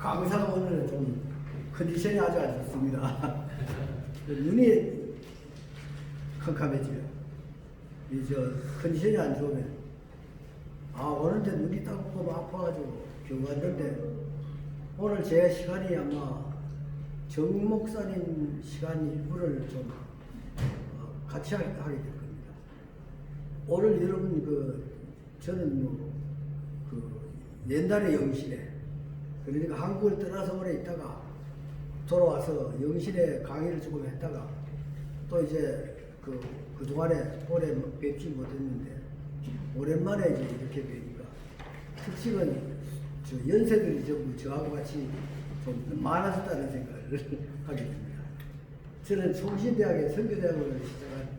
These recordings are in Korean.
강사가 오늘 좀 컨디션이 아주 안 좋습니다. 눈이 캄캄해져요. 이저 컨디션이 안 좋으면 오는데 눈이 따갑고 아파가지고 겨우 왔는데 오늘 제 시간이 아마 정 목사님 시간 일부를 좀 같이 하게 될 겁니다. 오늘 여러분 저는 옛날에 영신에 그러니까 한국을 떠나서 오래 있다가 돌아와서 영신에 강의를 조금 했다가 또 이제 그동안에 오래 뵙지 못했는데 오랜만에 이제 이렇게 뵈니까 특징은 저 연세들이 전부 저하고 같이 좀 많아졌다는 생각을 하게 됩니다. 저는 성신대학의 선교대학원을 시작한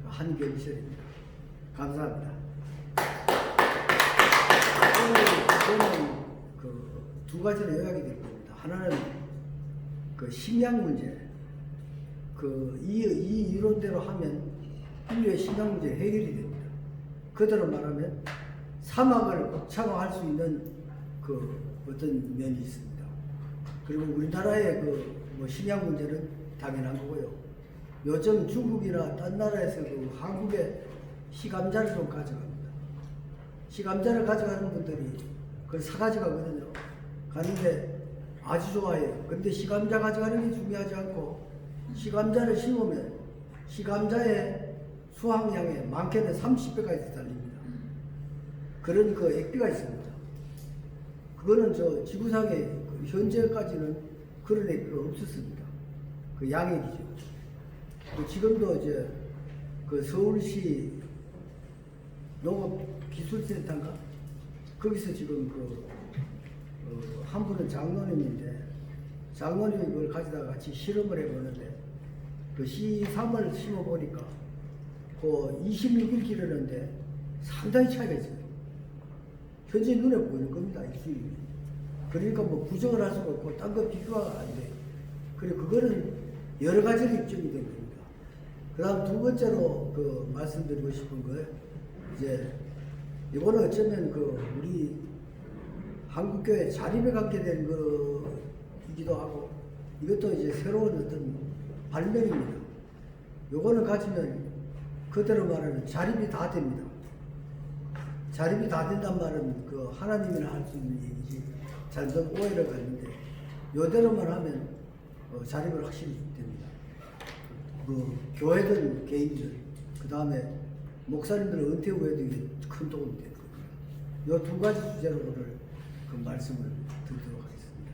한경철입니다. 감사합니다. 오늘 저는 두 가지를 요약이 될 겁니다. 하나는 식량 문제, 이 이론대로 하면 인류의 식량 문제 해결이 됩니다. 그대로 말하면 사막을 복창할 수 있는 어떤 면이 있습니다. 그리고 우리나라의 식량 문제는 당연한 거고요. 요즘 중국이나 딴 나라에서 한국의 시감자를 좀 가져갑니다. 시감자를 가져가는 분들이 그걸 사가져가거든요. 가는데 아주 좋아해요. 근데 시감자 가져가는 게 중요하지 않고 시감자를 심으면 시감자의 수확량에 많게는 30배까지 달립니다. 그런 액비가 있습니다. 그거는 지구상에 현재까지는 그런 액비가 없었습니다. 양액이죠. 지금도 이제 서울시 농업기술센터인가? 거기서 지금 한 분은 장로님인데 장로님이 그걸 가져다 같이 실험을 해보는데 C3을 심어보니까 26일 기르는데 상당히 차이가 있어요. 현재 눈에 보이는 겁니다. 입술이. 그러니까 부정을 할 수가 없고 딴 거 비교가 안 돼요. 그리고 그거는 여러 가지로 입증이 된 겁니다. 그 다음 두 번째로 말씀드리고 싶은 거예요. 이제 이거는 어쩌면 우리 한국교회 자립에 갖게 된 거이기도 하고 이것도 이제 새로운 어떤 발명입니다. 요거는 가지면 그대로 말하면 자립이 다 됩니다. 자립이 다 된단 말은 하나님이나 할 수 있는 얘기지 잘못 오해를 갖는데 요대로만 하면 자립을 확실히 됩니다. 교회든 개인들 그 다음에 목사님들은 은퇴 후에도 이게 큰 도움이 될 겁니다. 요 두 가지 주제로 오늘 말씀을 드리도록 하겠습니다.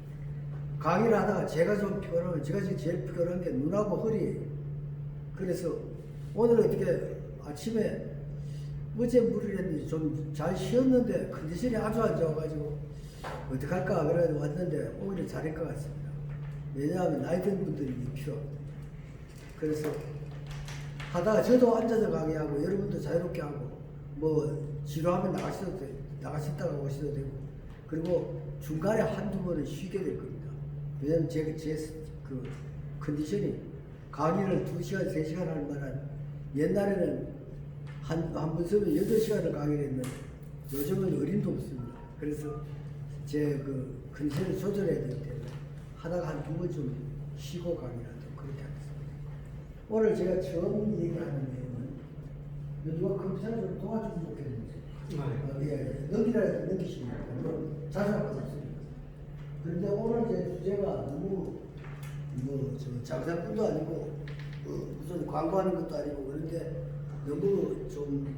강의를 하다가 제가 좀 피곤하면 제가 지금 제일 피곤한 게 눈하고 허리예요. 그래서 오늘 어떻게 아침에 어제 물을 했는데 좀 잘 쉬었는데 컨디션이 아주 안 좋아가지고 어떡할까 그래서 왔는데 오히려 잘할 것 같습니다. 왜냐하면 나이 든 분들이 필요합니다. 그래서 하다가 저도 앉아서 강의하고 여러분도 자유롭게 하고 지루하면 나가셨다가 오셔도 되고 그리고 중간에 한두 번은 쉬게 될 겁니다. 왜냐하면 제 컨디션이 강의를 2시간, 3시간 할 만한 옛날에는 한 번 쓰면 8시간을 강의를 했는데 요즘은 어림도 없습니다. 그래서 제 컨디션을 조절해야 되기 때문에 하다가 한 2번 쉬고 강의를 하도록 그렇게 하겠습니다. 오늘 제가 처음 얘기하는 내용은 누가 컴퓨터를 좀 도와주면 좋겠는데 넘기라도 넘기시면 자세할 것 없습니다. 그런데 오늘 제 주제가 너무 장사꾼도 아니고 무슨 광고하는 것도 아니고 그런데 너무 좀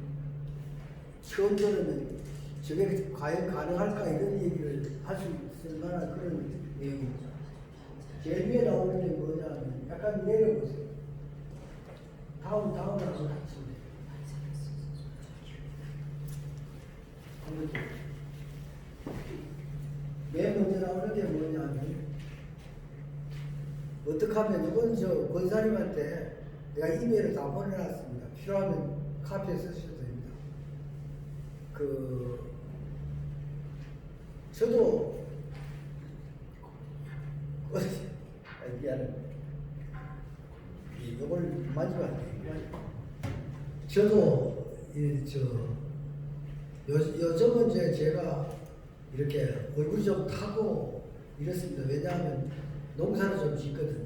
처음 들으면 저게 과연 가능할까 이런 얘기를 할 수 있을 만한 그런 내용입니다. 제일 위에 나오는 게 뭐냐면 약간 내려보세요. 다운하고 같이 맨 먼저 나오는 게 뭐냐면 어떻게 하면 이건 권사님한테 내가 이메일을 다 보내놨습니다. 필요하면 카피해 쓰셔도 됩니다. 저도 미안해. 이걸 만지면 안 돼요. 저도 요즘은 제가 이렇게 얼굴이 좀 타고 이렇습니다. 왜냐하면 농사를 좀 짓거든요.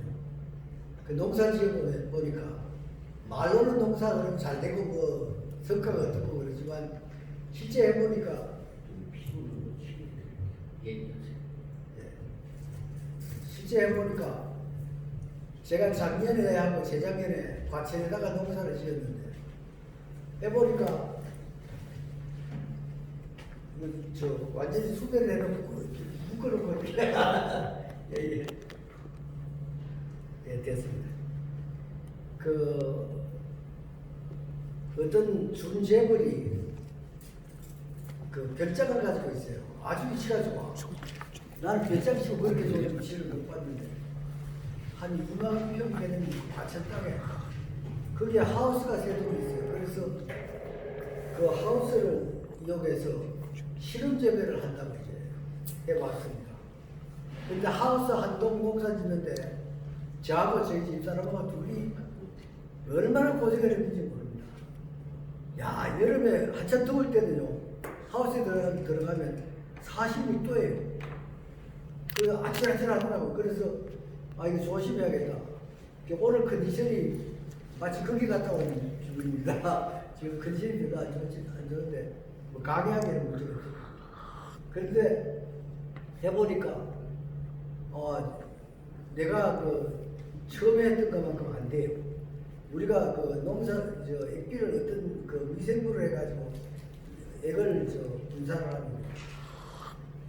그 농사 지어보니까 말로는 농사가 그럼 잘 되고 뭐 성과가 어떻고 그러지만 실제 해보니까 실제 해보니까 제가 작년에 하고 재작년에 과천에다가 농사를 지었는데 해보니까 저 완전히 수배를 해놓고 묶어놓고 예, 됐습니다. 그 어떤 준재벌이 그 별장을 가지고 있어요. 아주 위치가 좋아. 나는 별장 치고 그렇게 좋은 위치를 못 봤는데 한 2만 평 되는 과천 땅에 거기에 하우스가 세 동이 있어요. 그래서 그 하우스를 이용해서 실험 재배를 한다고 이제 해봤습니다. 근데 하우스 한 동 농사 짓는데 저하고 저희 집사람하고 둘이 얼마나 고생을 했는지 모릅니다. 야, 여름에 한참 더울 때는요, 하우스에 들어가면 46도예요. 그 아찔아찔하더라고. 그래서 아, 이거 조심해야겠다. 오늘 컨디션이 마치 거기 갔다 온 중입니다. 지금 컨디션이 별로 안 좋은데 뭐 강하게는 못 찍었어요. 그런데 해보니까 내가 그 처음에 했던 것만큼 안 돼요. 우리가 그 농사 액비를 어떤 그 위생물을 해가지고 액을 분사를 하는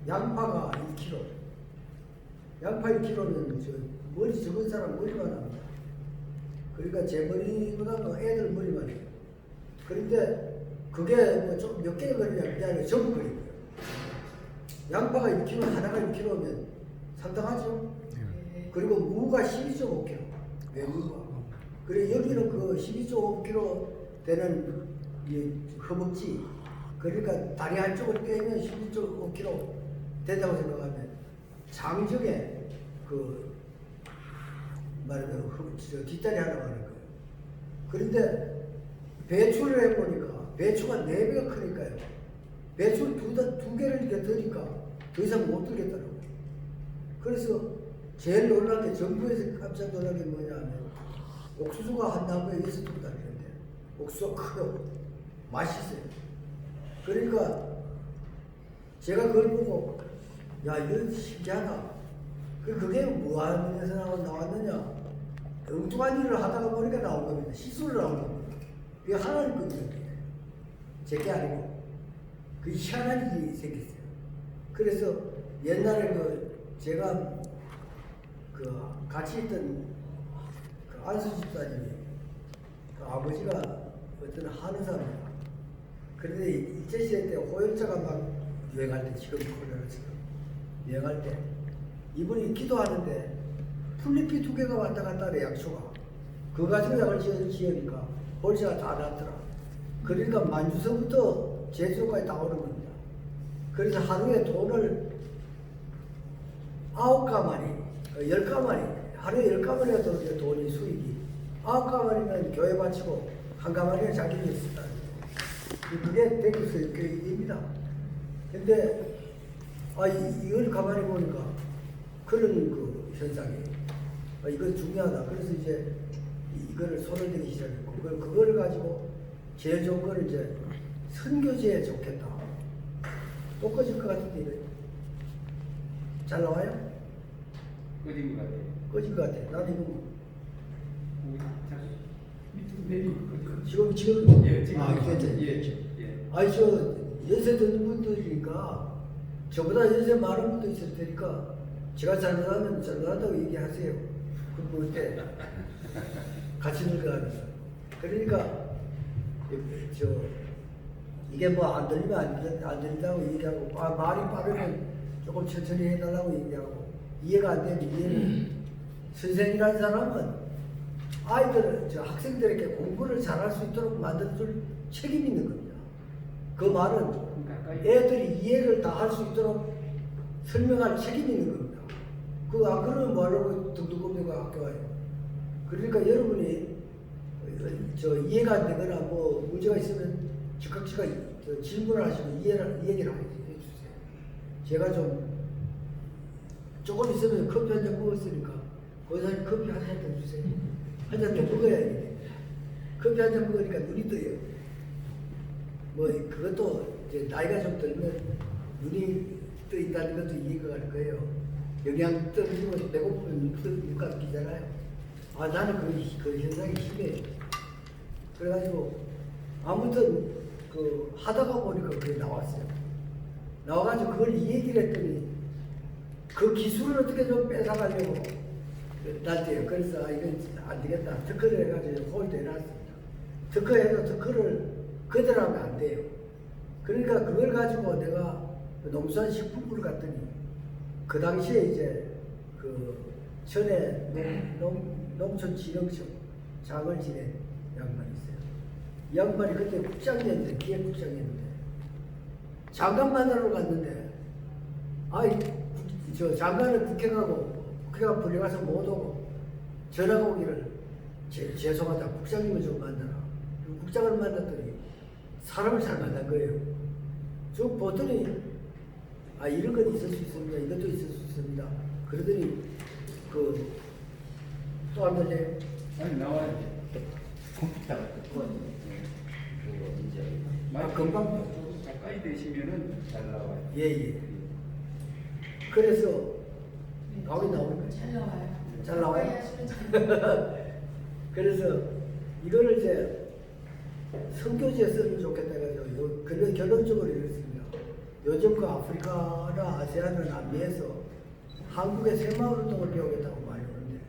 양파가 1kg, 양파 1kg면 머리 적은 사람 머리만 합니다. 그러니까 제 머리보다는 애들 머리만 해요. 그런데 그게 뭐 좀 몇 개가 걸리냐 그게 아니라 전부 걸리고요. 양파가 1kg, 하나가 1kg면 상당하죠. 그리고 무가 12.5kg, 외무가. 그리고 여기는 그 12.5kg 되는 허벅지, 그러니까 다리 한쪽을 떼면 12.5kg 된다고 생각하면 장정에 그 말하자면 뒷다리 하나 가는 거예요. 그런데 배추를 해보니까 배추가 4배가 크니까요. 배추를 두 개를 이렇게 드니까 더 이상 못 들겠더라고요. 그래서 제일 놀란 게 정부에서 깜짝 놀란 게 뭐냐면 옥수수가 한 나무에 6통 달리는데 옥수수가 크고 맛있어요. 그러니까 제가 그걸 보고 야, 이거 신기하다. 그게 무한에서 나왔느냐? 엉뚱한 일을 하다가 보니까 나온 겁니다. 실수를 나온 겁니다. 그게 하나님 겁니다. 제게 아니고 그 희한한 일이 생겼어요. 그래서 옛날에 제가 같이 있던 안수 집사님이 아버지가 어떤 한의사입니다. 그런데 일제시대 때 호열자가 막 유행할 때, 지금 코로나처럼 유행할 때 이분이 기도하는데 풀잎이 2개가 왔다 갔다 하래. 약초가 그거 가지고 약을 지으니까 호열자가 다 났더라. 그러니까 만주서부터 제주도까지 다 오는 겁니다. 그래서 하루에 돈을 9가마리, 10가마리, 하루에 10가마리가 돈이 수익이 9가마리는 교회 바치고 1가마리는 자기 집에 쓰다. 그게 대구서교입니다. 근데 이걸 가만히 보니까 그런 그 현상이 이건 중요하다. 그래서 이제 이거를 손을 대기 시작했고 그걸 가지고 제일 좋은 거는 이제 선교지에 좋겠다. 또 꺼질 것 같은데 이거 잘 나와요? 꺼진 것 같아요. 꺼진 것 같아. 나는 이거 지금 예, 지금 괜찮아요. 예. 아니 저 연세 드는 분들이니까 저보다 연세 많은 분도 있을 테니까 제가 잘못하면 잘못한다고 얘기하세요. 그럼 어때? 같이 늙어가면서. 그러니까 이게 뭐 안 들리면 안 들린다고 얘기하고 말이 빠르면 조금 천천히 해달라고 얘기하고 이해가 안 되면 이해는 선생이라는 사람은 학생들에게 공부를 잘할 수 있도록 만들어줄 책임이 있는 겁니다. 그 말은 애들이 이해를 다 할 수 있도록 설명할 책임이 있는 겁니다. 안 그러면 뭐하려고 등록금리가 학교 와요. 그러니까 여러분이 이해가 안 되거나 뭐 문제가 있으면 즉각 질문을 하시고 얘기를 해주세요. 제가 좀 조금 있으면 커피 한 잔 먹었으니까 거기서 커피 한 잔 더 주세요. 한 잔 더 먹어야 돼. 커피 한 잔 먹으니까 눈이 떠요. 뭐 그것도 이제 나이가 좀 들면 눈이 떠 있다는 것도 이해가 갈 거예요. 영양 떨어지고 배고프면 눈가 끼잖아요. 아 나는 그 현상이 심해요. 그래가지고 아무튼 그 하다가 보니까 그게 나왔어요. 나와가지고 그걸 이 얘기를 했더니 그 기술을 어떻게 좀 뺏어가려고 나한테 그래서 이건 안 되겠다. 특허를 해가지고 홀드 해놨습니다. 특허해도 특허를 그대로 하면 안 돼요. 그러니까 그걸 가지고 내가 농수산식품부를 갔더니 그 당시에 이제 그 전에 농촌진흥청 장을 지낸 양반이 있어요. 이 양반이 그때 국장이었는데 기획국장이었는데 장관 만나러 갔는데 아이 저 장관을 국회가 불려가서 못 오고 전화가 오기를 죄송하다 국장님을 좀 만나라. 국장을 만났더니 사람을 잘 만난 거예요. 저 보더니 아 이런 건 있을 수 있습니다. 이것도 있을 수 있습니다. 그러더니 그 또 한 번에 아니 나와요. 컴퓨터 그거 이제 금방 가까이 되시면은 잘 나와요. 예예. 그래서 거기 나오는 거예요. 잘 나와요. 잘 나와요? 하시면 잘 나와요. 그래서 이거를 이제 선교지에 쓰면 좋겠다 해가지고 그런 결론적으로 이렇습니다. 요즘 그 아프리카나 아세안을 남미에서 한국의 새마을 운동을 배우겠다고 많이 오는데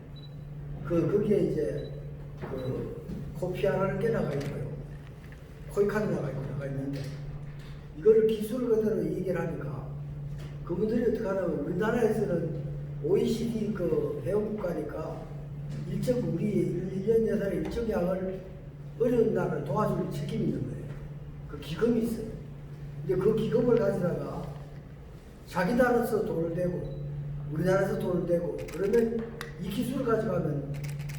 거기에 이제 그 코피아라는 게 나가 있고요. 코이카도 나가 있는데 이거를 기술을 그대로 얘기를 하니까 그분들이 어떻게 하냐면 우리나라에서는 OECD 그 회원국가니까 우리 1년 예산의 일정 양을 어려운 나라를 도와줄 책임이 있는 거예요. 그 기금이 있어요. 근데 그 기금을 가지다가 자기 나라에서 돈을 대고 우리나라에서 돈을 대고 그러면 이 기술을 가져가면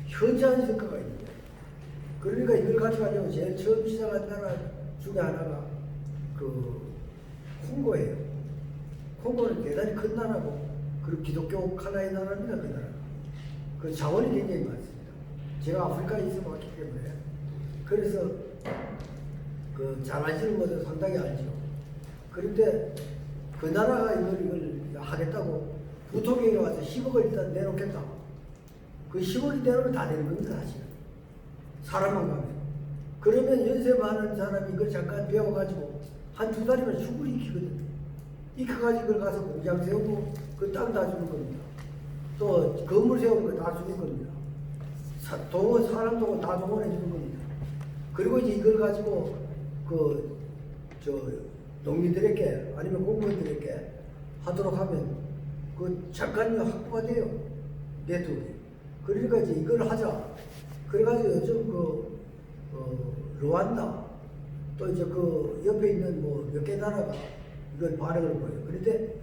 현저한 성과가 있는 거예요. 그러니까 이걸 가져가려고 제일 처음 시작한 나라 중에 하나가 그 콩고예요. 콩고는 대단히 큰 나라고 그리고 기독교 하나의 나라입니다. 그 나라. 그 자원이 굉장히 많습니다. 제가 아프리카에 있어 왔기 때문에 그래서 그 잘 아시는 분들 상당히 알죠. 그런데 그 나라가 이걸 하겠다고 부통령이 와서 10억을 일단 내놓겠다. 그 10억이 내놓으면 다 되는 겁니다, 사실은. 사람만 가면. 그러면 연세 많은 사람이 이걸 잠깐 배워가지고 한 두 달이면 충분히 익히거든요. 익혀가지고 이걸 가서 공장 세우고 그 땅 다 주는 겁니다. 또 건물 세우는 거 다 주는 겁니다. 사람 동원 다 동원해 주는 겁니다. 그리고 이제 이걸 가지고 농민들에게 아니면 공무원들에게 하도록 하면 그 잠깐 확보가 돼요. 네트워크. 그러니까 이제 이걸 하자. 그래가지고 요즘 루안다 또 이제 그 옆에 있는 뭐 몇 개 나라가 이걸 반응을 보여요. 그런데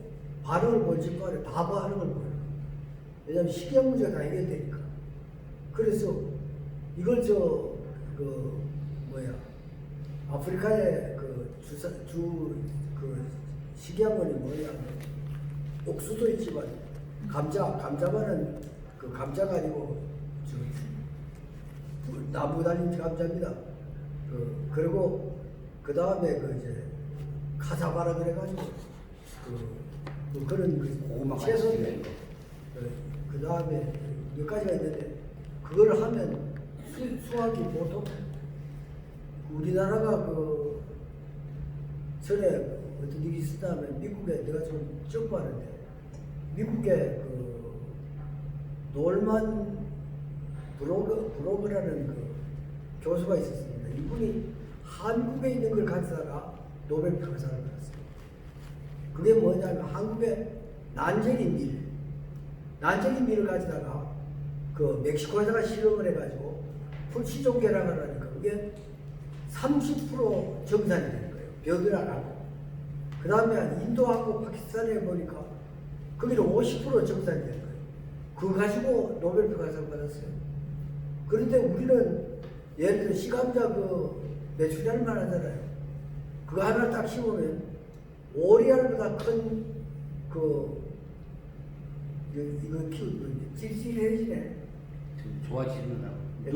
반응을 볼 직관에 다 반응을 보여요. 왜냐하면 식량 문제가 다 해결되니까. 그래서 이걸 아프리카의 식량원이 뭐냐면 옥수도 있지만 감자만은 그 감자가 아니고 나무 달린 감자입니다. 그리고 그 다음에 이제 카사바라 그래가지고 그런 고구마 채소 같이 그 다음에 몇 가지가 있는데 그걸 하면 수확이 보통 우리나라가 전에 어떤 일이 있었다면 미국에 내가 좀 정보하는데 미국에 놀만 브로그라는 교수가 있었습니다. 이분이 한국에 있는 걸 가져다가 노벨 평상을 받았어요. 그게 뭐냐면 한국의 난쟁이 밀을 가져다가 멕시코에다가 실험을 해가지고 풀시종 개량을 하니까 그게 30% 정산이 되는 거예요. 벼들 안 하고. 그 다음에 인도하고 파키스탄에 보니까 거기는 50% 정산이 되는 거예요. 그거 가지고 노벨 평화상 받았어요. 그런데 우리는 예를 들어 시감자 매출이 얼마나 하잖아요. 그거 하나 딱 심으면 오리알보다 큰 이거 키우면 찔찔해지네. 좀 좋아지는다.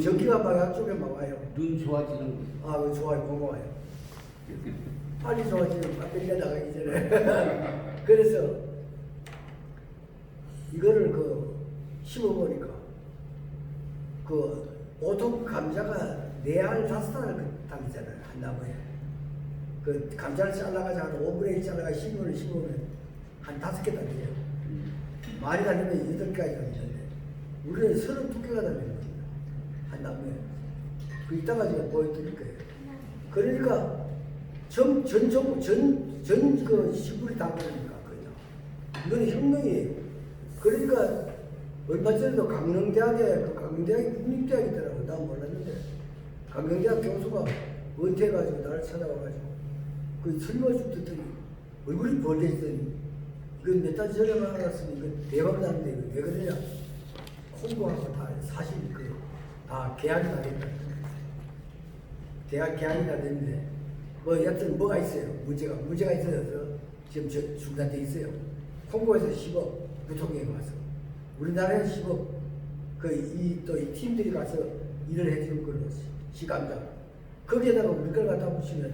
전기가 막 양쪽에 막 와요. 눈 좋아지는 거. 아, 그 좋아요, 고마워요. 빨리 좋아지면 배터리가 나가기 전에. 그래서 이거를 심어보니까 보통 감자가 4알 5알을 달리잖아요, 한 나무에. 감자를 잘라가지고 한 5분의 1 잘라가 심으면 한 5개 달려요. 많이 달리면 8개까지 달리는데 우리는 32개가 달리는 겁니다, 한 나무에. 이따가 제가 보여드릴 거예요. 그러니까 전 식물이 다 그러니까 그죠. 이거는 혁명이에요. 그러니까 얼마 전에도 강릉대학에 국립대학이 있더라고. 난 몰랐는데 강릉대학 교수가 은퇴해가지고 나를 찾아와가지고 설명을 듣더니 얼굴이 벌레지더니 이건 몇 달 전에 알았으니 이건 대박 나는데 이거 왜 그러냐. 홍보하고 다 사실 다 계약이 다 됐다. 대학 계약이 다 됐는데 여튼 뭐가 있어요. 문제가 있어서 지금 중단돼 있어요. 홍보에서 10억 유통기획 와서 우리나라에 10억 이 팀들이 가서 일을 해주는 걸로 시감자 거기에다가 우리 걸 갖다 붙이면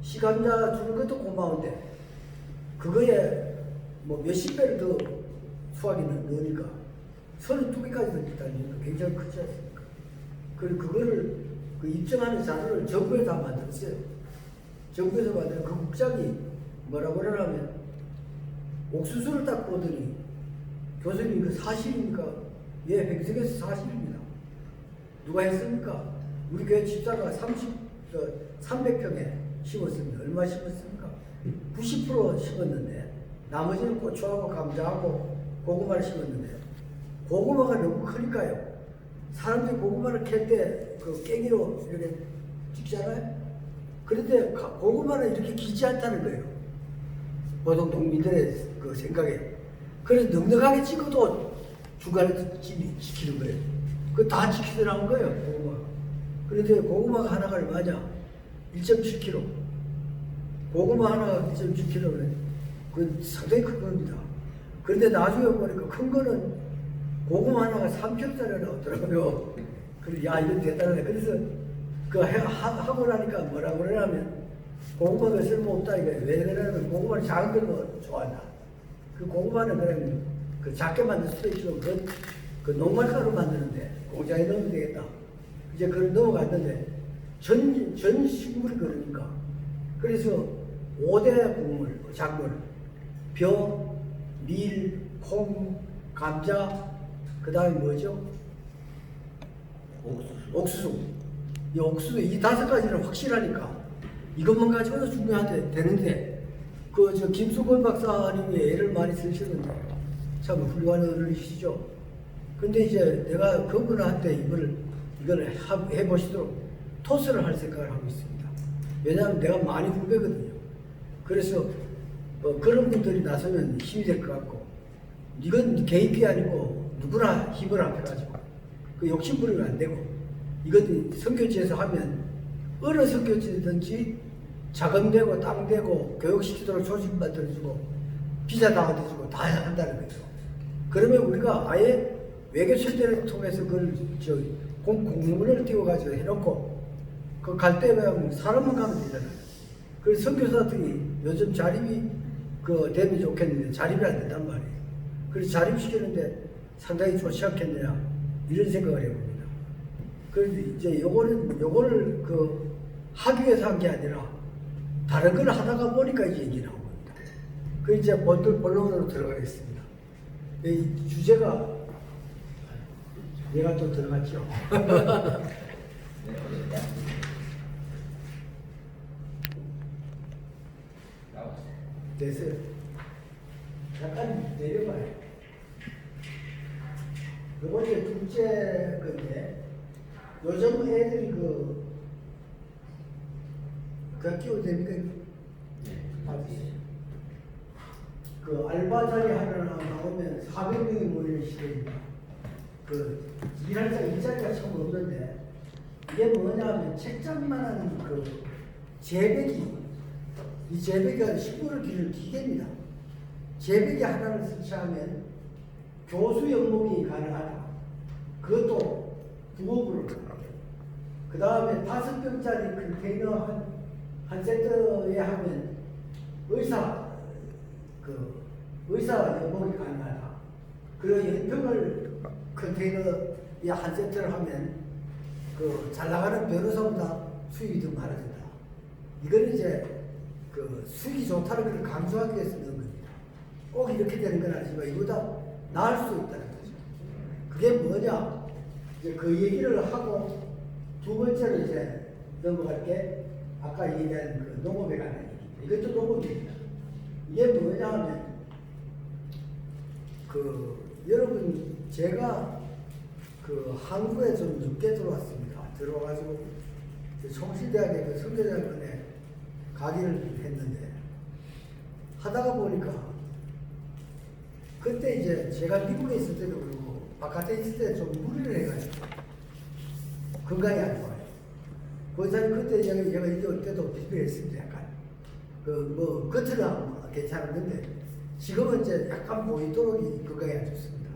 시감자 주는 것도 고마운데 그거에 몇십 배를 더 수확이 넣으니까 32개까지 달리니까 굉장히 크지 않습니까? 그리고 그거를 입증하는 자료를 정부에 다 만들었어요. 정부에서 만든 그 국장이 뭐라고 그러냐면 옥수수를 딱 보더니 교수님 그 사실입니까? 예, 백석에서 사실입니다. 누가 했습니까? 우리 교회 집사가 300평에 심었습니다. 얼마 심었습니까? 90% 심었는데 나머지는 고추하고 감자하고 고구마를 심었는데 고구마가 너무 크니까요. 사람들이 고구마를 캘 때 깽이로 이렇게 찍잖아요. 그런데 고구마는 이렇게 기지 않다는 거예요. 보통 동민들의 생각에. 그래서 넉넉하게 찍어도 중간에 지키는 거예요. 다 지키더라는 거예요, 고구마. 그런데 고구마가 하나가 얼마냐? 1.7kg. 고구마 하나가 1.7kg면 그건 상당히 큰 겁니다. 그런데 나중에 보니까 큰 거는 고구마 하나가 3kg짜리가 나오더라고요. 그래서 야, 이건 대단하네. 그래서 하고 나니까 뭐라고 그러냐면 고구마가 쓸모없다 이거예요. 왜 그러냐면 고구마는 작은 걸 좋아한다. 고구마는 그냥 작게 만들 수도 있지만 녹말가루 만드는데 공장에 넣으면 되겠다. 이제 그걸 넘어갔는데 전 식물이 그러니까 그래서 5대 곡물, 작물 벼, 밀, 콩, 감자 그 다음에 뭐죠? 옥수수. 이 옥수수 이 5가지는 확실하니까 이것만 가지고도 중요한데 되는데 김수건 박사님이 애를 많이 쓰시는데 참 훌륭한 어른이시죠. 근데 이제 내가 그분한테 이걸 해보시도록 토스를 할 생각을 하고 있습니다. 왜냐하면 내가 많이 후배거든요. 그래서 그런 분들이 나서면 힘이 될 것 같고 이건 개인기 아니고 누구나 힘을 합해가지고 욕심 부리면 안 되고 이건 선교지에서 하면 어느 선교지든지 자금되고 땅되고 교육시키도록 조직 만들어주고 비자 다 얻어주고 다 한다는 거죠. 그러면 우리가 아예 외교철대를 통해서 공문을 띄워가지고 해놓고 갈 때 사람만 가면 되잖아요. 그래서 선교사들이 요즘 자립이 되면 좋겠는데 자립이 안 된단 말이에요. 그래서 자립시키는데 상당히 좋지 않겠느냐 이런 생각을 해봅니다. 그래서 이제 요거를 하기 위해서 한 게 아니라 다른 걸 하다가 보니까 이제 얘기 나온 겁니다. 이제 본론으로 들어가겠습니다. 이 주제가 얘가 또 들어갔죠. 됐어요. 약간 내려봐요. 요번 이제 둘째 건데 요즘 애들이 끼워도 됩니까? 알바 자리 하나 나오면 400명이 모이는 시대입니다. 일할 때 일자리가 참 없는데 이게 뭐냐면 책장만한 재배기 이 재배기가 식물을 기르는 기계입니다. 재배기 하나를 설치하면 교수 연봉이 가능하다. 그것도 9억으로. 그 다음에 5병짜리 컨테이너 한 세트에 하면 의사 연봉이 가능하다. 그리고 10병을 컨테이너에 한 세트를 하면 그 잘 나가는 변호사보다 수익이 더 많아진다. 이거는 이제 그 수익이 좋다는 걸 강조하기 위해서 넣은 겁니다. 꼭 이렇게 되는 건 아니지만 이보다 나을 수 있다는 거죠. 그게 뭐냐? 이제 그 얘기를 하고 두 번째로 이제 넘어갈 게 아까 얘기한 그 농업에 관한 얘기입니다. 이것도 농업입니다. 이게 뭐냐 하면 여러분 제가 그 한국에 좀 늦게 들어왔습니다. 들어와가지고 총실대학의 그 선교대학원에 강의를 했는데 하다가 보니까 그때 이제 제가 미국에 있을 때도 그렇고 바깥에 있을 때 좀 무리를 해가지고 건강이 안 좋아요. 권사님 그때 제가 이제 올 때도 비슷했습니다. 약간 뭐 겉으로 괜찮았는데 지금은 이제 약간 보이도록 건강이 안 좋습니다.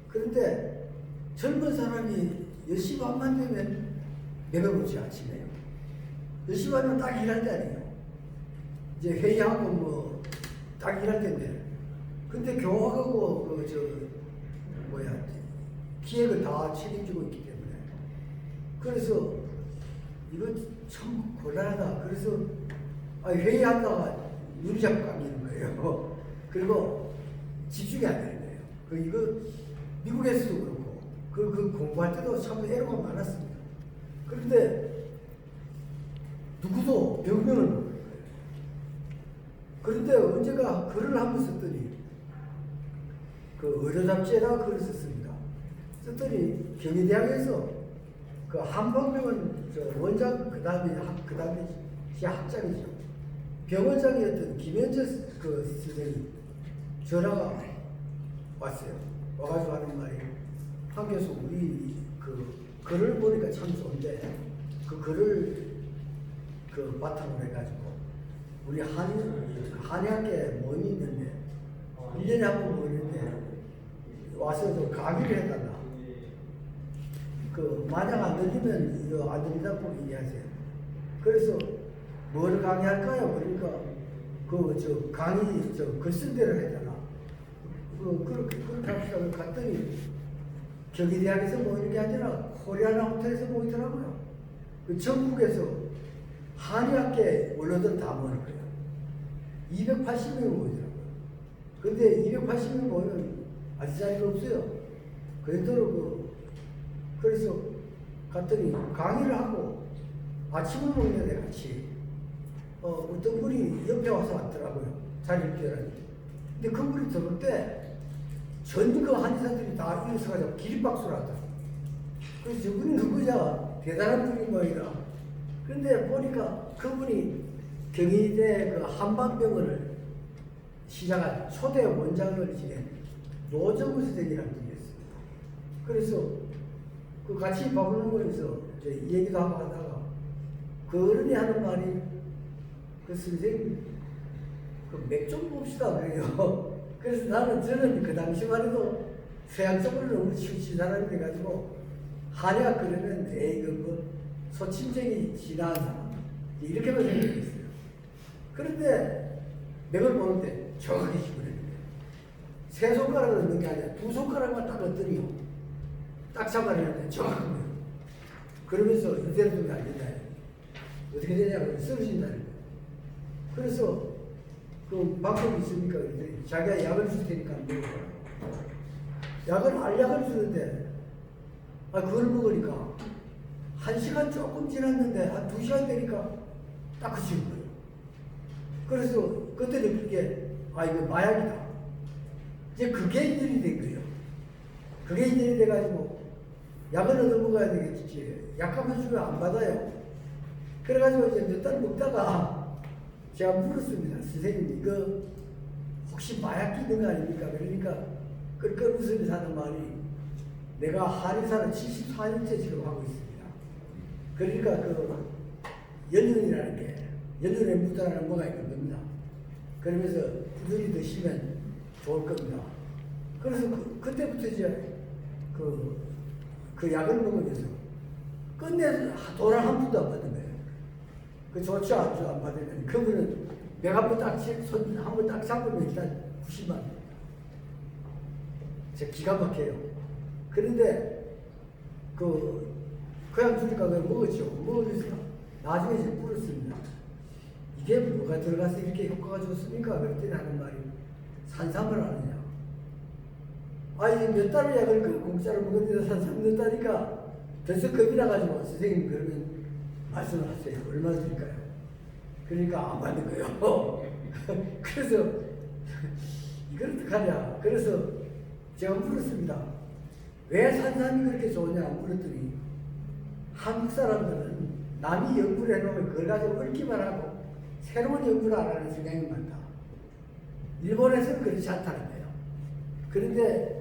그런데 젊은 사람이 10시 반만 되면 내가 보지 아침에요. 10시 반은 딱 일할 때 아니에요. 이제 회의하고 뭐 딱 일할 때인데 근데 교학하고 기획을 다 책임지고 있기 때문에 그래서 이거 참 곤란하다. 그래서 회의하다가 눈이 자꾸 감기는 거예요. 그리고 집중이 안 되는 거예요. 이거 미국에서도 그렇고 그 공부할 때도 참 애로가 많았습니다. 그런데 누구도 병명을 모르는 거예요. 그런데 언제가 글을 한번 썼더니 그 의료 잡지에다가 글을 썼습니다. 썼더니 경희대학에서 그 한방병원 원장 그 다음에 학장이죠. 병원장이었던 김현재 그 선생님 전화가 왔어요. 와가지고 하는 말이 한 교수 우리 그 글을 보니까 참 좋은데 그 글을 그 바탕으로 해가지고 우리 한의학계 모임이 있는데 1년에 한 번 모이는데 와서 좀 강의를 해달라. 만약 안 들리면 이거 안 들린다고 얘기하세요. 그래서 뭘 강의할까요? 그러니까 강의 글 쓴 대로 해달라. 그렇게 합시다. 갔더니 경희대학에서 모이는 게 아니라 코리아나 호텔에서 모이더라고요. 전국에서 한의학계 원로들 다 모이는 거예요. 280명이 모이더라고요. 근데 280명 모이면 아직 자리가 없어요. 그래서 갔더니 강의를 하고 아침을 먹는데 같이 어떤 분이 옆에 와서 왔더라고요. 자리를 비워놨는데. 근데 그분이 들어올 때 전 그 한의사들이 다 일어서가지고 기립박수를 하더라고요. 그래서 저분이 누구냐? 대단한 분인 모양이라. 근데 보니까 그분이 경희대 그 한방병원을 시작한 초대 원장을 지낸 노정우 선생이라는 분이었습니다. 그래서 같이 밥을 먹으면서 얘기도 하고 하다가 그 어른이 하는 말이 선생님 맥 좀 봅시다 그래요. 그래서 저는 그 당시만 해도 서양적으로 너무 치우친 사람이 돼가지고 한의학 그러면 소침쟁이 진한 사람 이렇게만 생각했어요. 그런데 맥을 보는데 정확히 집어내는 거예요. 세 손가락을 넣는 게 아니라 두 손가락만 딱 넣더니요. 딱 잡아내는데 정확한 거예요. 그러면서 이대로 두면 안 된다. 어떻게 되냐면 쓰러진다는 거예요. 그래서 그 방법이 있습니까? 자기가 약을 줄 테니까 먹어라. 알약을 주는데 그걸 먹으니까 1시간 조금 지났는데 한 2시간 되니까 딱 그치는 거예요. 그래서 그때 느낀 게 이거 마약이다. 이제 그게 인연이 된 거예요. 그게 인연이 돼가지고 약을 얻어 먹어야 되겠지. 약값을 주면 안 받아요. 그래가지고 이제 몇 달 먹다가 제가 물었습니다. 선생님 이거 혹시 마약 있는 거 아닙니까? 그러니까 끌끌 웃으면서 하는 말이 내가 한의사를 74년째 지금 하고 있습니다. 그러니까 연륜이라는 게 연륜에 묻어나는 뭐가 있는 겁니다. 그러면서 부들이 드시면 좋을 겁니다. 그래서 그때부터 이제 그 약을 먹으면서 끝내 돈을 한 푼도 안 받는 거예요. 그 조치 안 받으면 그분은 내가 한번 딱 손 한 번 딱 잡으면 일단 90만 원. 진짜 기가 막혀요. 그런데 그냥 주니까 그냥 먹었죠. 먹으면서 나중에 이제 물었습니다. 이게 뭐가 들어가서 이렇게 효과가 좋습니까? 그랬더니 하는 말이 산삼을 아느냐. 아니 몇 달을 약을 그 공짜로 먹었는데 산삼 넣었다니까 벌써 겁이 나가지고 선생님 그러면 말씀을 하세요. 얼마 드릴까요? 그러니까 안 받는 거예요. 그래서 이걸 어떡하냐. 그래서 제가 물었습니다. 왜 산삼이 그렇게 좋으냐 물었더니 한국 사람들은 남이 연구를 해놓으면 그걸 가지고 얽기만 하고 새로운 연구를 안 하는 성향이 많다. 일본에서는 그렇지 않다는 거예요. 그런데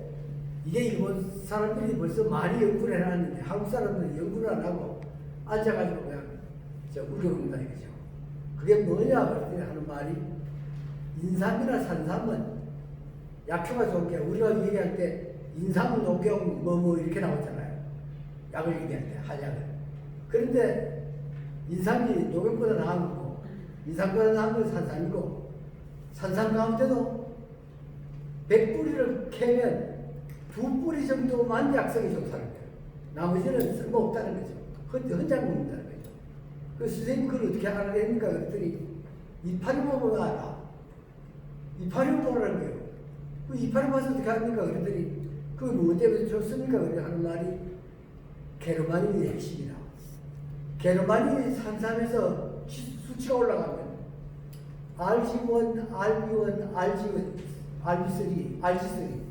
이게 일본 사람들이 벌써 많이 연구를 해놨는데 한국 사람들은 연구를 안 하고 앉아가지고 그냥 우겨먹는다 이거죠. 그게 뭐냐 그랬더니 하는 말이 인삼이나 산삼은 약효가 좋은 게 우리가 얘기할 때 인삼, 녹용, 뭐 이렇게 나오잖아요. 약을 얘기할 때 한약을. 그런데 인삼이 녹용보다 나은 거고 인삼보다 나은 건 산삼이고 산삼 가운데도 100뿌리를 캐면 2뿌리 정도만 약성이 좋다는 거예요. 나머지는 쓸모없다는 거죠. 혼자 먹는다는 거죠. 그 선생님 그걸 어떻게 알아냅니까? 그랬더니 이파리 보고 알아. 이파리 보라는 거예요. 그 이파리 봐서 어떻게 합니까? 그랬더니 그게 뭐 때문에 좋습니까? 그래 하는 말이 게르마닌의 핵심이다. 게르마닌이 산삼에서 수치가 올라가면 RG1, RB1, RB3, RG3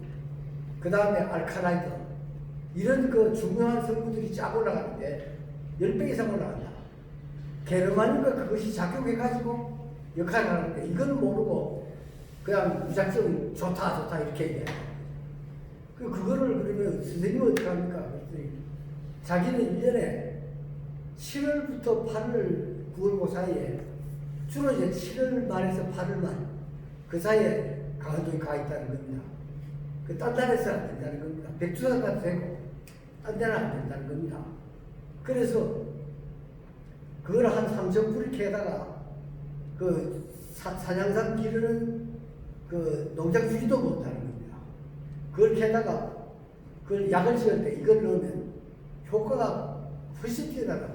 그 다음에 알카라이드 이런 그 중요한 성분들이 쫙 올라가는데 10배 이상 올라간다. 게르마닌과 그것이 작용해가지고 역할을 하는데 이거는 모르고 그냥 무작정 좋다 이렇게 얘기해요. 그거를 그러면 선생님은 어떻게 합니까? 그랬더니 자기는 1년에 7월부터 8월, 9월 그 사이에 주로 이제 7월 말에서 8월만 그 사이에 강원도에 가 있다는 겁니다. 딴 데서 안 된다는 겁니다. 백두산 가도 되고 딴 데는 안 된다는 겁니다. 그래서 그걸 한 3,000뿌리 캐다가 그 사냥산 기르는 그 농장 주지도 못하는 겁니다. 그걸 캐다가 그걸 약을 지을 때 이걸 넣으면 효과가 훨씬 뛰어나다.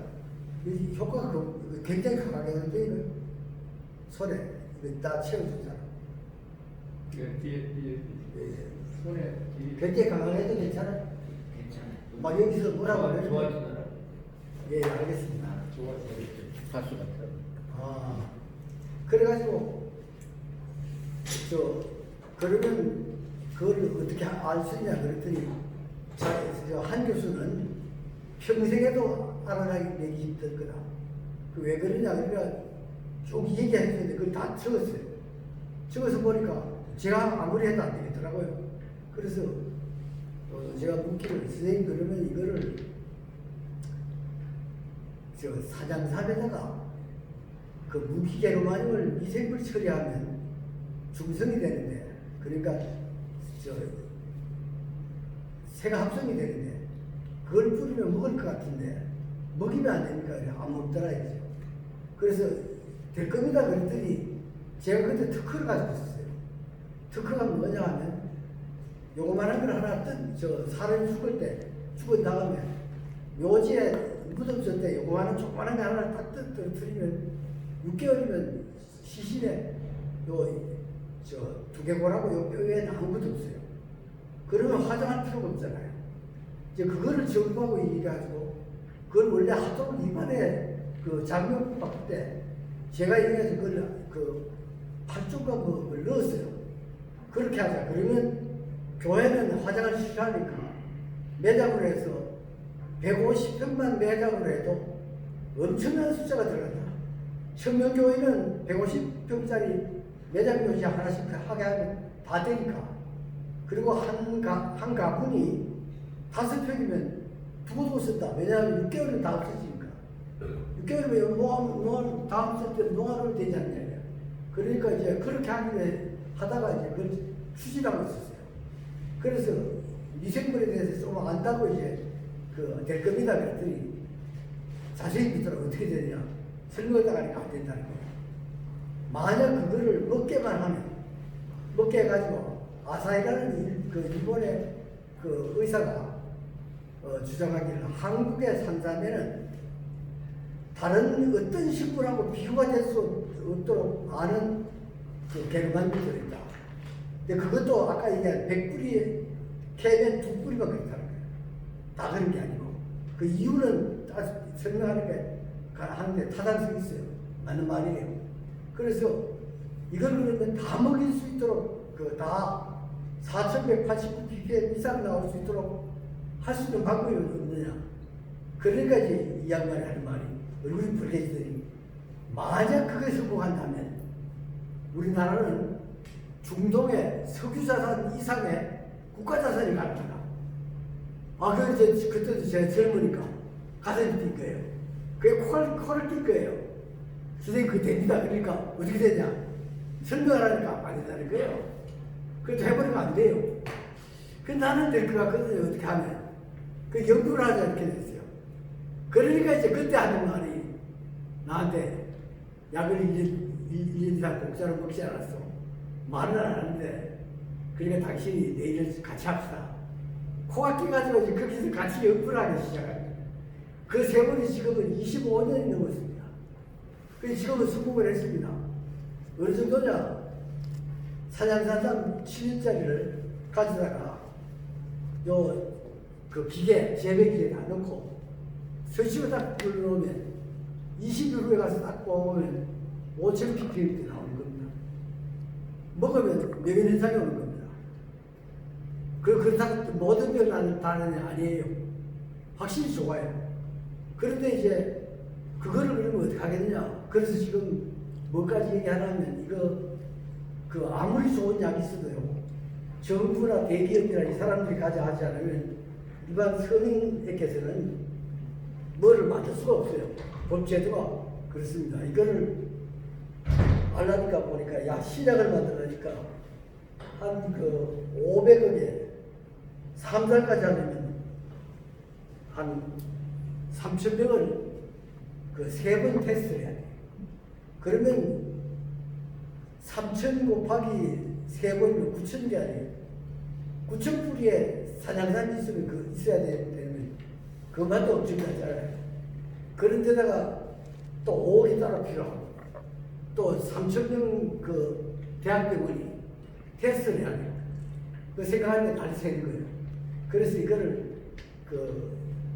효과가 굉장히 강하게 하는데 이거 손에 이거 다 채워준 사람. 뒤에 손에 뒤에 굉장히 강하게도 괜찮아요. 괜찮아요. 막 여기서 뭐라고 그래요? 좋아지더라. 예, 알겠습니다. 주파수 같아. 아, 그래가지고 그러면 그걸 어떻게 알 수 있냐 그랬더니 한 교수는 평생에도 알아내기 힘들 거다. 왜 그러냐 그러니까 쭉 얘기했는데 그걸 다 적었어요. 적어서 보니까 제가 아무리 해도 안 되겠더라고요. 그래서 제가 묻기를 선생님 그러면 이거를 사장삼에다가 그 무기게르마늄을 미생물 처리하면 중성이 되는데 그러니까 새가 합성이 되는데 그걸 뿌리면 먹을 것 같은데 먹이면 안 되니까 안 먹더라 이거죠. 그래서 될 겁니다 그랬더니 제가 그때 특허를 가지고 있었어요. 특허가 뭐냐 하면 요거만한 걸 하나 사람이 죽은 다음에 묘지에 묻었을 때 요거만한 조그만한 거 하나 딱 떨어뜨리면 6개월이면 시신에 두개골하고 요 뼈에는 아무것도 없어요. 그러면 화장할 필요가 없잖아요. 이제 그거를 전부하고 얘기해가지고 그걸 원래 하도록 입안에 그 장면 바꿀 때 제가 얘기해서 그걸 팔쪽과 그걸 넣었어요. 그렇게 하자. 그러면 교회는 화장을 싫어하니까 매장으로 해서 150평만 매장으로 해도 엄청난 숫자가 들어간다. 청명교회는 150평짜리 매장 교시 하나씩 하게 하면 다 되니까. 그리고 한 가군이 5평이면 두고두고 쓴다. 왜냐하면 6개월은 다 없어지니까. 6개월이면 농원 다음 쓸 때 농활을 되지 않냐. 그러니까 이제 그렇게 하다가 이제 그걸 추진하고 있었어요. 그래서 미생물에 대해서 좀 안다고 이제 될 겁니다. 그랬더니 자세히 묻더라. 어떻게 되냐. 설명하다가 안 된다는 거예요. 만약 그거를 먹게만 하면, 먹게 해가지고 아사히라는 일본의 그 의사가 주장하기를 한국에 산다면은 다른 어떤 식물하고 비교가 될 수 없도록 많은 그 게르만이 들어있다. 근데 그것도 아까 얘기한 100뿌리 캐면 2뿌리만 그렇다는 거예요. 다 그런 게 아니고. 그 이유는 설명하는 게 하는데 타당성이 있어요. 맞는 말이에요. 그래서 이걸 그러면 다 먹일 수 있도록 다 4189ppm 이상 나올 수 있도록 할 수 있는 방법이 없느냐. 그러니까 이제 이 양반이 하는 말이 얼굴이 붉게지더니 만약 그게 성공한다면 우리나라는 중동의 석유자산 이상의 국가자산이 가능하다. 그때도 제가 젊으니까 가슴이 뛴 거예요. 그게 코를 낀 거예요. 선생님 그게 됩니다. 그러니까 어떻게 되냐. 설명을 하니까 안 된다는 거예요. 그래도 해버리면 안 돼요. 나는 될 것 같거든요. 어떻게 하면. 연구를 하자 이렇게 됐어요. 그러니까 이제 그때 하는 말이 나한테 약을 1년 이상 공짜로 먹지 않았어. 말은 안 하는데 그러니까 당신이 내일 같이 합시다. 코가 끼가지고 이제 거기서 같이 연구를 하기 시작합니다. 그 세월이 지금은 25년이 넘었습니다. 지금은 성공을 했습니다. 어느 정도냐? 사냥산삼 7일짜리를 가져다가 그 기계, 재배기에 다 넣고 설치고 딱 눌러놓으면 20일 후에 가서 딱 뽑으면 5000ppm 나오는 겁니다. 먹으면 뇌변현상이 오는 겁니다. 그렇다고 모든 병 나는 아니에요. 확실히 좋아요. 그런데 이제 그거를 그러면 어떻게 하겠느냐. 그래서 지금 뭐까지 얘기하냐면 아무리 좋은 약이 있어도요. 정부나 대기업이나 이 사람들이 가져가지 않으면 일반 서민에게서는 뭐를 만들 수가 없어요. 법제도가 그렇습니다. 이거를 알라니까 보니까 신약을 만들려니까 한 500억에 3달까지 하려면 한 3,000명을 3번 테스트를 해야 돼요. 그러면 3,000 곱하기 3번이면 9,000개 아니에요. 9,000뿌리에 사냥산이 있으면 있어야 되면 그것만도 엄청나잖아요. 그런데다가 또 5억이 따로 필요하고 또 3,000명 대학병원이 테스트를 해야 돼요. 생각하는데 많이 새는 거예요. 그래서 이거를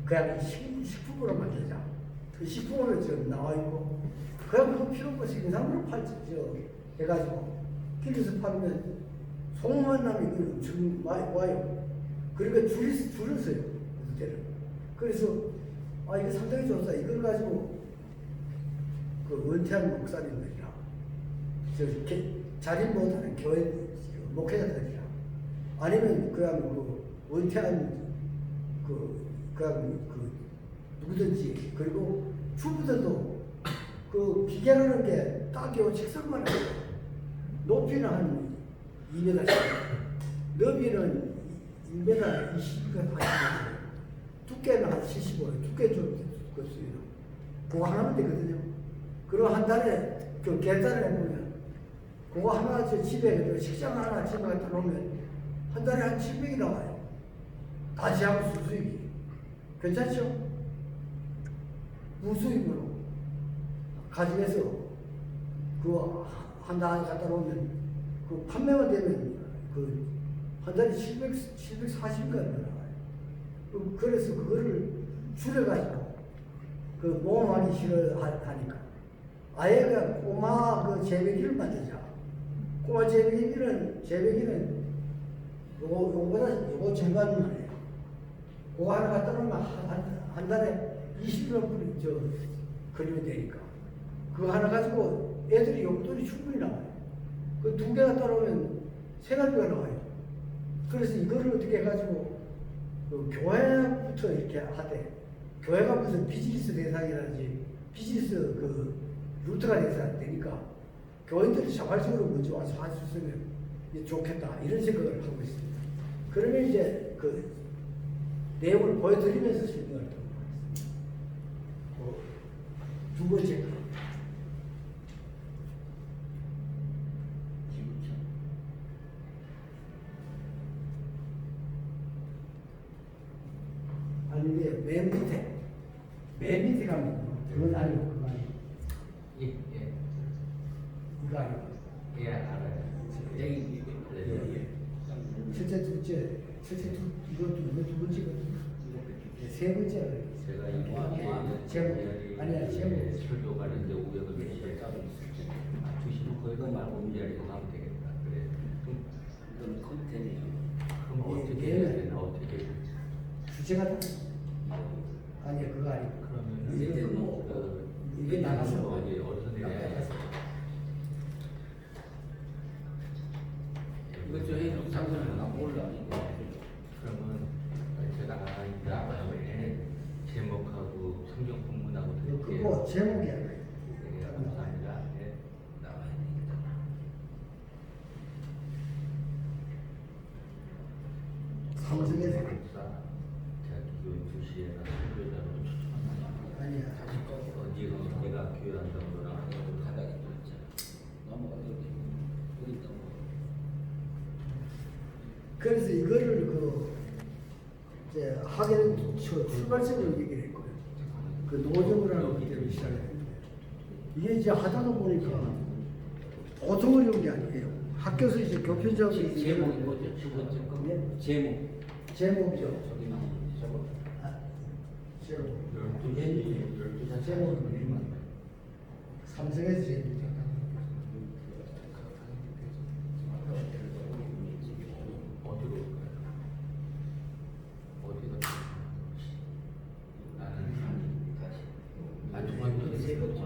그냥 식품으로 만들자. 식품으로 지금 나와 있고 그냥 그거 필요 없고 생산으로 해가지고 길에서 팔면 소문만 나면 이거 엄청 많이 와요. 그러니까 줄었어요. 그때는. 그래서 이거 상당히 좋다. 이걸 가지고 은퇴한 목사님들이랑 자립 못하는 교회 목회자들이랑 아니면 그냥 은퇴한 누구든지 그리고 주부들도 기계라는 게 딱 책상만 해요. 높이는 한 2m씩, 너비는 1m 20가 하시거든요. 두께는 한 75, 두께 좀 그렇습니다. 그거 하나면 되거든요. 그리고 한 달에 계산을 해보면 그거 하나 집에 식장 하나 집에 갖다 놓으면 한 달에 한 700이 나와요. 다시 하고 수수익이. 괜찮죠? 무수익으로 가정에서 한 달 갖다 놓으면 판매가 되면 한 달에 740인가 나와요. 그래서 그거를 줄여가지고 모험하기 싫어하니까 아예 그냥 꼬마 재배기를 만들자. 꼬마 재배기는 요거 절반은 말이에요. 그거 하나 갖다 놓으면 한 달에 20만 불이 걸리면 되니까. 그거 하나 가지고 애들이 용돈이 충분히 나와요. 그 2개 갖다 놓으면 생활비가 나와요. 그래서 이거를 어떻게 해가지고 교회부터 이렇게 하되, 교회가 무슨 비즈니스 대상이라든지 비즈니스 루트가 돼서 되니까 교인들이 자발적으로 먼저 와서 할 수 있으면 좋겠다 이런 생각을 하고 있습니다. 그러면 이제 그 내용을 보여드리면서 설명을 좀 하겠습니다. 두 번째 거. 지구촌. 아니 이게 맨 밑에 가면 그건 아니고 그거 아니고 예, 예. 이거 아니고 예, 알아요. 여기, 첫째 이거 두 번째거든요. 세 번째 제가 이게 제목 아니야 제목 설교 가는데 우역을 몇 시에 주시면 거기가 말고 이 자리로 가면 되겠다. 그래. 그럼 컨텐츠. 그럼 어떻게 해야 되나 어떻게? 주제가 다 아니야 그거 아니고 그러면 이게 이제 뭐 이게 나가서 어디 어디서 내야 이거 저 해도 상관은 안 몰라. 그러면 제가 이 다음에 제목하고 성경 본문하고 드릴게요. 그거 제목이 아니에요. 네, 감사합니다. 네, 나와야 되겠다. 삼성에서 제가 기도 2시에 설교자로 추천합니다. 아니야 네가 교회한다는 거랑 바닥에 있잖아. 넘어가도 우리 넘어. 그래서 이거를 이제 하게 된 출발점을 얘기를 했고요. 그 노정을 하는 때문에 시작했고요. 이게 이제 하다가 보니까 보통 어려운 게 아니에요. 학교에서 이제 교편자들이 제목이 뭐죠? 두 번째 거? 네? 제목이죠. 저기 나오는 저거. 제목. 12시 제목은 삼성에서 제목. 어디로 올까요? 어디가? 나는 다시. 중앙역에 세 번째.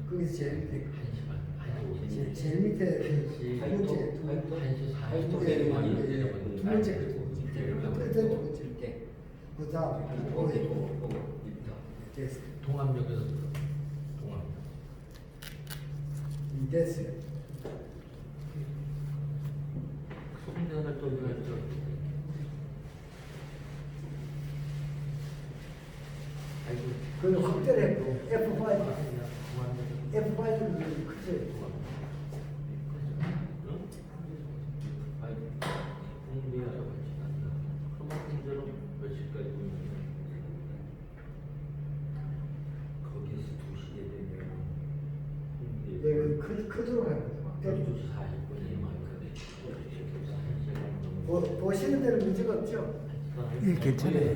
거기서 제일 밑에 1시 반. 1시 50분. 제일 밑에 두 번째 두 번째 1시 40분. 두 번째 끝에 두 번째 그 다음 거기 됐어. 동암역에서 동암. 됐어요. 송대를 또 이거 아이고. 그걸 확대를 했고 F5 F5는 크죠. 거기서 2시에 되면 네, 크도록 하고 확대를. 2시 40분이 보시는 데는 문제가 없죠. 예, 괜찮아요.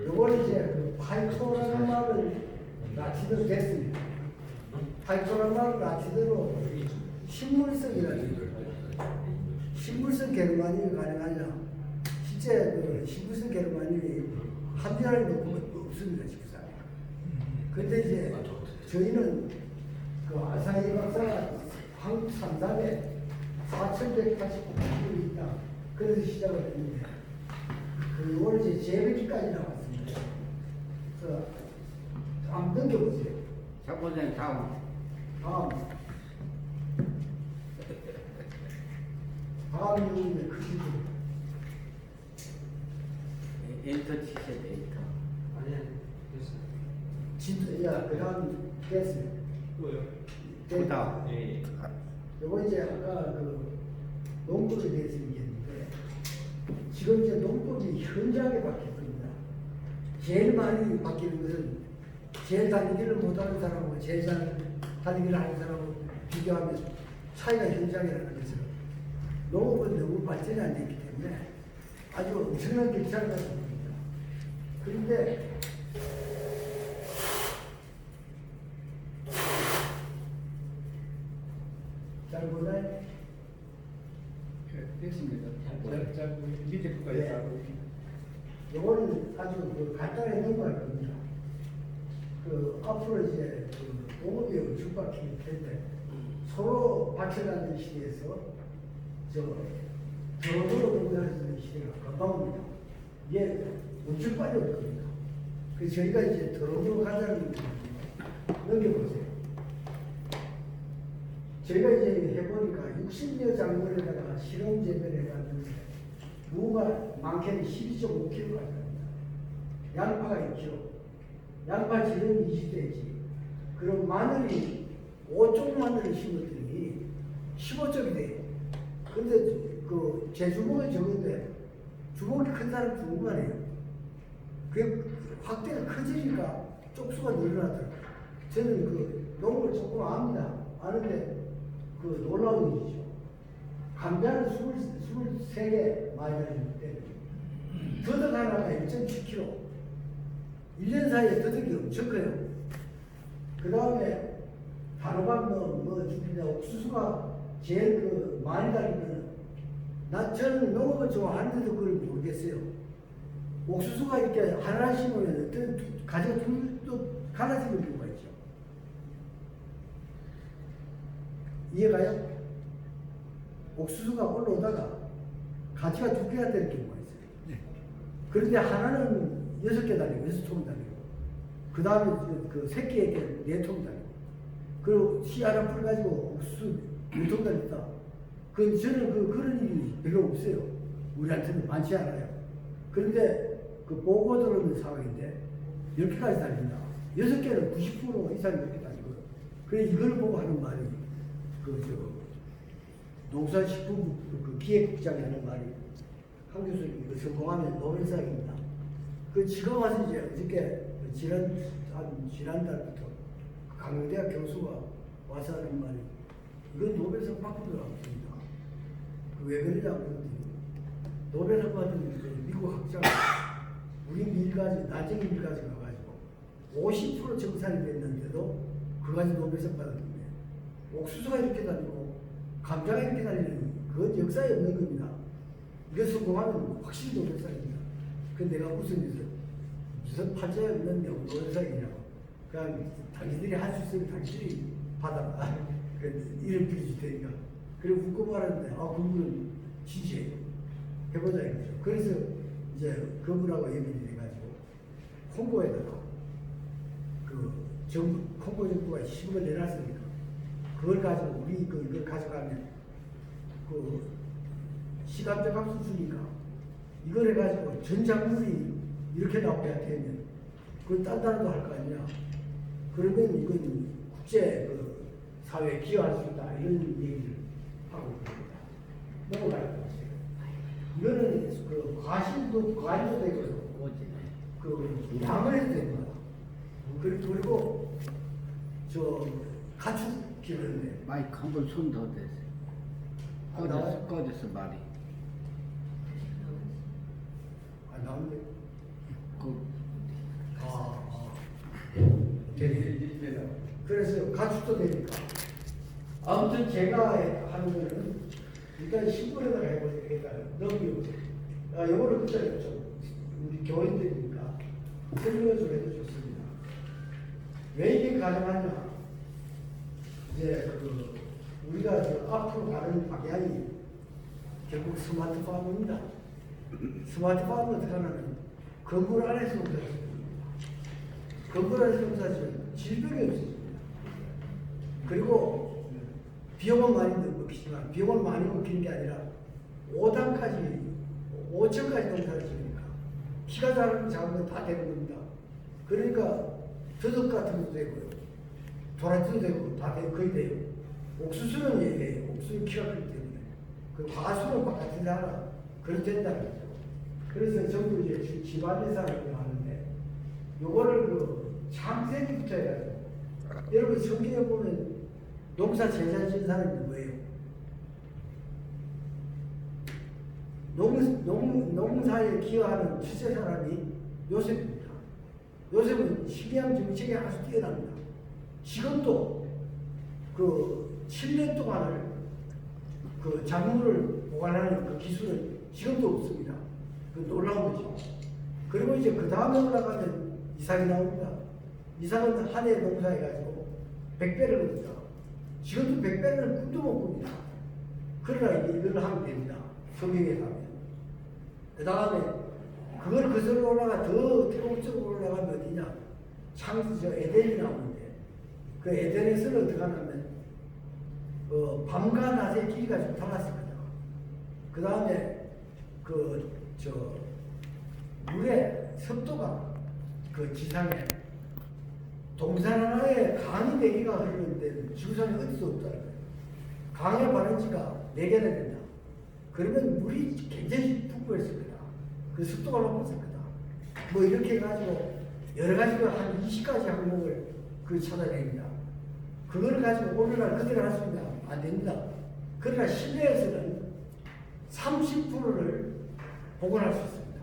요거는 이제 그 파이토라는 말을 낮추도록 됐습니다. 파이토라는 말을 낮추도록 식물성이라는 식물성 게르마늄이 가능하냐? 실제 그 식물성 게르마늄이 함유량이 없습니다, 지구상에. 근데 이제 저희는 그 아사히 박사가 한국 산삼에 4,189kg이 있다. 그래서 시작을 했는데, 그걸 이제 재배기까지 나왔습니다. 그래서 한번 넘겨보세요. 장본장님 다음. 다음은 크기도. 엔터 치셔야 돼, 엔터. 아니야, 됐어. 진짜, 야, 그 다음 됐어요. 또요? 그다음. 예. 요거 이제 아까 그 농법에 대해서 얘기했는데, 지금 이제 농법이 현저하게 바뀌었습니다. 제일 많이 바뀌는 것은 제일 달리기를 못하는 사람하고 제일 잘 달리기를 하는 사람하고 비교하면 차이가 현저하게 나는 거죠. 농업은 너무 발전이 안 됐기 때문에 아주 엄청난 격차를 가지고 있습니다. 그런데 잘 보나요? 됐습니다. 잘 자, 밑에 것까지 네. 하고. 요거는 아주 그 간단하게 넘어갈 겁니다. 그 앞으로 이제 그 농업이 축박힐 텐데 서로 받쳐가는 시대에서 더러더러 공부하는 시대가 금방 옵니다. 이게 엄청 빨리 올 겁니다. 그래서 저희가 이제 더러더러 가자는 넘겨보세요. 저희가 이제 해보니까 60여 작물에다가 실험 재배를 해봤는데 무가 많게는 12.5kg까지 갑니다. 양파가 1kg. 양파 지름이 20cm. 그럼 마늘이 5쪽 마늘을 심었더니 15쪽이 돼요. 근데 그 제 주먹이 적은데 주먹이 큰 사람 주먹만 해요. 그 확대가 커지니까 쪽수가 늘어나더라고요. 저는 그 농구를 조금 압니다. 아는데 그 놀라운 일이죠. 감자는 23개 많이 달리는데 더덕 하나가 1.7kg. 1년 사이에 더덕이 엄청 커요. 그 다음에 단호박 주기냐 옥수수가 제일 그 많이 달리면 저는 농업을 좋아하는데도 그걸 모르겠어요. 옥수수가 이렇게 하나 심으면 어떤 가지가 둘도 갈라지는 경우가 있죠. 이해가요? 옥수수가 올라오다가 가지가 두 개가 되는 경우가 있어요. 그런데 하나는 6개 달리고 6통 달리고 그 다음에 그 새끼에게 4통 달리고 그리고 씨 하나 풀어가지고 옥수수 2통 달렸다. 저는 그런 일이 별로 없어요. 우리한테는 많지 않아요. 그런데 그 보고 들어오는 상황인데 10개까지 달린다. 6개는 90% 이상 이렇게 달리고 그래 이걸 보고 하는 말이 농산식품 기획국장이 하는 말이 한 교수님 이거 성공하면 노벨상입니다. 지금 와서 이제 어저께 지난달부터 강릉대학 교수가 와서 하는 말이 이건 노벨상 받고도 없습니다. 왜 그러냐고 노벨상 받은 미국 학자가 우리 밀가지 나중에 밀가지 가가지고 50% 정산이 됐는데도 그가지 노벨상 받았는데 옥수수가 이렇게 달리고 감자가 이렇게 달리는 그건 역사에 없는 겁니다. 이거 성공하면 확실히 노벨상입니다. 근데 내가 무슨 판자에 없는 노벨상이냐고 그냥 당신들이 할 수 있으면 당신들이 받아라. 이름 빌려줄 테니까. 그리고 웃고 말하는데 그분은 지지해요. 해보자 이거죠. 그래서 이제 그분하고 얘기를 해가지고 홍보에다가 홍보 정부가 10억을 내놨으니까 그걸 가지고 우리 이걸 가져가면 시간적 값을 주니까 이걸 해가지고 전 작물이 이렇게 나와야 되면 그건 딴 나라도 할 거 아니냐. 그러면 이건 국제 사회에 기여할 수 있다 이런 얘기를 하고 있습니다. 넘어갈 것 같아요. 이거는 과실도 되고 양을 해도 됩니다. 그리고 가축 기르는데 마이크 한 번 손 더 대세요. 꺼졌어 말이. 나오는데 되네. 그래서 가축도 되니까 아무튼 제가 하는 거는 일단 신분에다가 해보니까 넘겨보세요. 이거를 그때 우리 교인들이니까 설명을 좀 해도 좋습니다. 왜 이게 가능하냐? 이제 우리가 앞으로 가는 방향이 결국 스마트팜입니다. 스마트팜은 어떻게 하냐면 건물 안에서 농사짓습니다. 건물 안에서 농사짓으면 질병이 없습니다. 그리고 비용은 많이 먹히지만 비용을 많이 먹히는 게 아니라 5단까지 5층까지 농사를 지으니까 키가 작은 건 다 되는 겁니다. 그러니까 더덕 같은 것도 되고요. 도라지도 되고 다 거의 돼요. 옥수수는 얘기해요. 옥수수 키가 크기 때문에. 과수는 같은 하나 그렇게 된다는 거죠. 그래서 전부 이제 집안예산을 하는데 요거를 창세기부터 해가지고 여러분 성경에 보면 농사 제일 잘 지은 사람이 뭐예요? 농사에 기여하는 첫째 사람이 요셉입니다. 요셉은 식량 정책에 아주 뛰어납니다. 지금도 7년 동안을 작물을 보관하는 기술은 지금도 없습니다. 놀라운 거죠. 그리고 이제 그 다음에 올라가면 이삭이 나옵니다. 이삭은 한 해 농사해가지고 100배를 겁니다. 지금도 100배는 꿈도 못 꿉니다. 그러나 이걸 하면 됩니다. 성경에 가면. 그 다음에 그걸 거슬러 올라가 더 태국적으로 올라가면 어디냐? 에덴이 나오는데 그 에덴에서는 어떻게 하냐면 밤과 낮의 길이가 좀 달랐습니다. 그 다음에 물의 습도가 그 지상에 동산 하나에 강이 4개가 흐르는데 지구상에 어디도 없다는 거예요. 강의 발원지가 4개나 된다. 그러면 물이 굉장히 풍부했을 거다. 그 습도가 높았을 거다. 뭐 이렇게 해가지고 여러 가지로 한 20가지 항목을 찾아냅니다. 그걸 가지고 오늘날 그대로 할 수 있냐? 안 됩니다. 그러나 실내에서는 30%를 복원할 수 있습니다.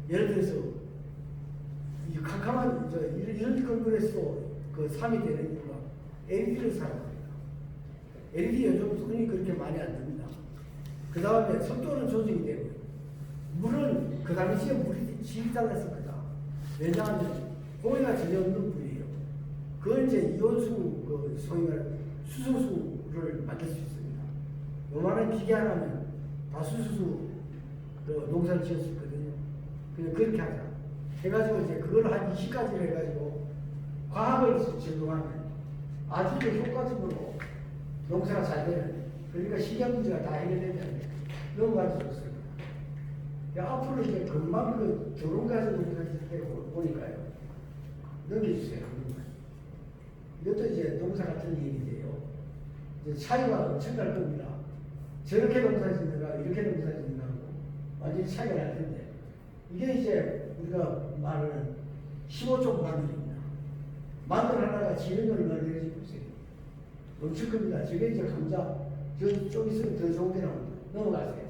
예를 들어서 이 캄캄한 이런 건물에서도 그 3이 되는 이유가 LED를 사용합니다. LED 요즘 손이 그렇게 많이 안 듭니다. 그 다음에 습도는 조정이 되고요. 물은 그 당시에 물이 질이 달랐을 거다. 왜냐하면 공해가 전혀 없는 물이에요. 그걸 이제 이온수, 소위 말하는 수소수를 만들 수 있습니다. 요만한 기계 하나면 다 수소수 농사를 지었을 거든요. 그냥 그렇게 하자. 해가지고 이제 그걸 한 20가지를 해가지고 과학을 적용하면 아주 효과적으로 농사가 잘 되는, 그러니까 식량 문제가 다 해결된다는 이런 가지 좋습니다. 앞으로 이제 금방 그 결혼 가지고 보니까요. 넘겨주세요. 이것도 이제 농사 같은 일인데요. 이제 차이가 엄청 날 겁니다. 저렇게 농사 짓는가, 이렇게 농사 짓는가 하고 완전히 차이가 날 텐데, 이게 이제 우리가 말하는 15종 마늘입니다. 마늘 하나가 지는 얼마나 되는지 보세요. 엄청 큽니다. 저게 이제 감자, 좀 있으면 더 좋은 게 나옵니다. 넘어가세요.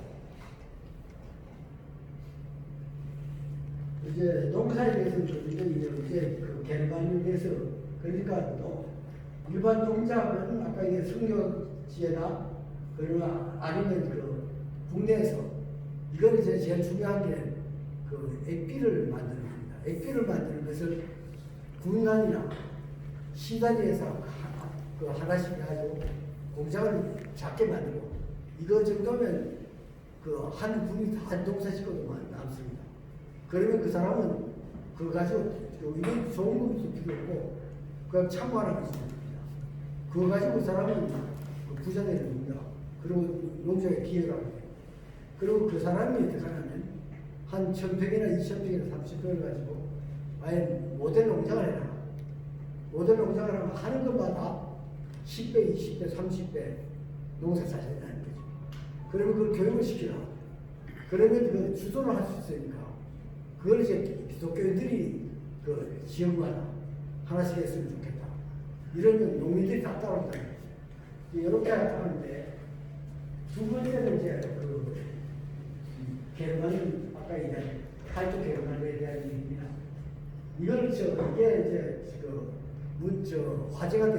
이제 농사에 대해서는 좀 이제 그 개발에 대해서, 그러니까 또 일반 농작은 아까 이게 성묘지에나 그러나 아니면 그 국내에서 이걸 이제 제일 중요한 게 그 액비를 만드는 겁니다. 액비를 만드는 것을 군단이나 시단위에서 하나씩 해가지고 공장을 작게 만들고, 이거 정도면 그 한 군이 다 농사 짓고도 남습니다. 그러면 그 사람은 그거 가지고 이건 좋은 것도 필요 없고 그냥 참고하는 것이 됩니다. 그거 가지고 그 사람은 부자 되는 겁니다. 그리고 농장에 기여를 하게 돼요. 그리고 그 사람이 어떻게 하냐면 한 1000평이나 2000평이나 30평을 가지고 아예 모델 농장을 해라. 모델 농장을 하면 하는 것마다 10배, 20배, 30배 농사 잘 된다는 거죠. 그러면 그걸 교육을 시키라. 그러면 그 주도를 할 수 있으니까 그걸 이제 기독교인들이 그 지역마다 하나씩 했으면 좋겠다. 이러면 농민들이 다 따라온다는 거죠. 이렇게 하는데, 두 번째는 이제 그 개런은 아까 얘기한 팔도 개런에 대한 얘기입니다. 이게 이제 화제가 된